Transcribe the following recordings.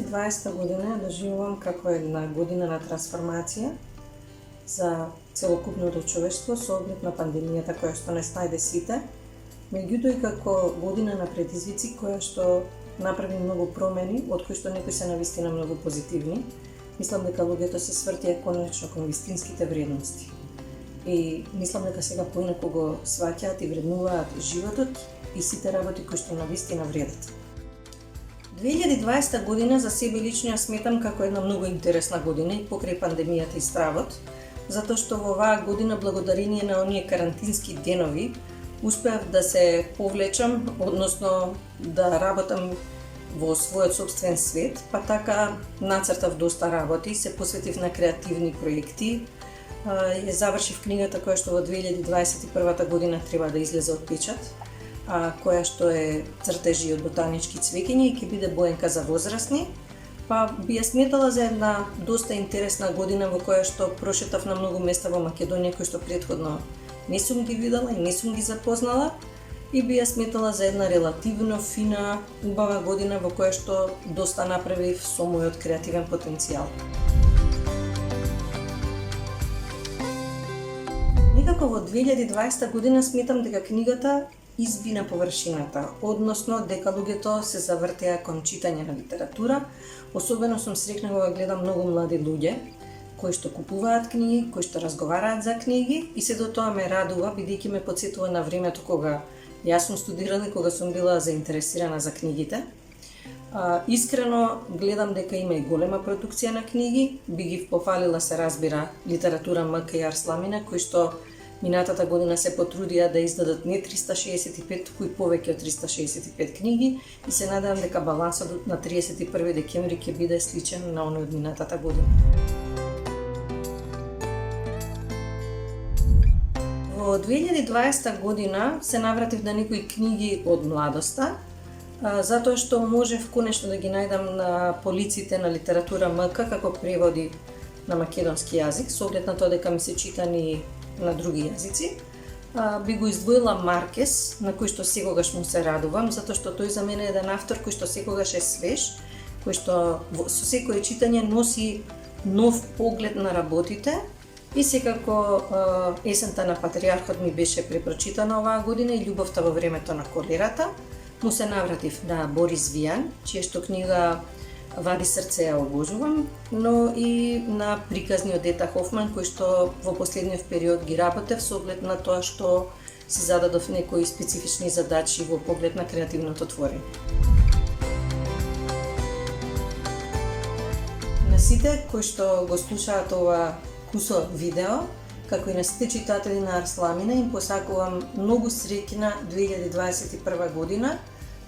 2020 година ја доживувам како една година на трансформација за целокупното човештво со оглед на пандемијата која што не снајде сите, меѓутоа и како година на предизвици која што направи многу промени, од кои што некои се навистина многу позитивни. Мислам дека луѓето се свртија конечно кон вистинските вредности. И мислам дека сега поинаку го сваќаат и вреднуваат животот и сите работи кои што навистина вредат. 2020 година за себе лично ја сметам како една многу интересна година и покрај пандемијата и стравот, затоа што во оваа година благодарение на оние карантински денови успеав да се повлечам, односно да работам во својот собствен свет, па така нацртав доста работи, се посветив на креативни проекти, ја завршив книгата која што во 2021 година треба да излезе од печат, која што е цртежи од ботанички цвеќиња и ќе биде боенка за возрастни, па би ја сметала за една доста интересна година во која што прошетав на многу места во Македонија кои што претходно не сум ги видела и не сум ги запознала, и би ја сметала за една релативно фина, убава година во која што доста направив со мојот креативен потенцијал. Некако во 2020 година сметам дека книгата изби на површината, односно дека луѓето се завртеа кон читање на литература. Особено сум среќна кога гледам многу млади луѓе кои што купуваат книги, кои што разговараат за книги, и се до тоа ме радува бидејќи ме потсетува на времето кога јас сум студирала и кога сум била заинтересирана за книгите. Искрено гледам дека има и голема продукција на книги, би ги пофалила се разбира литература МК и Арсламина, кои што минатата година се потрудија да издадат не 365, туку и повеќе од 365 книги, и се надевам дека балансот на 31 декември ќе биде сличен на оној од минатата година. Во 2020 година се навратив на некои книги од младоста, затоа што можев конечно да ги најдам на полиците на литература МК како преводи на македонски јазик, со оглед на тоа дека ми се читани на други јазици. Би го издвоила Маркес, на кој што секогаш му се радувам, затоа што тој за мене е еден автор кој што секогаш е свеж, кој што со секое читање носи нов поглед на работите. И секако Есента на патриархот ми беше препрочитана оваа година и Љубовта во времето на колерата. Му се навратив на Борис Вијан, чија што книга Вади срце ја обожувам, но и на приказни од Ета Хофман, кои што во последниот период ги работев со оглед на тоа што си зададов некои специфични задачи во поглед на креативното творење. На сите кои што го слушаат ова кусо видео, како и на сите читатели на Арсламина, им посакувам многу среќна 2021 година,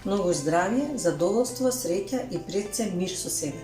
многу здравје, задоволство, среќа и пред се мир со себе.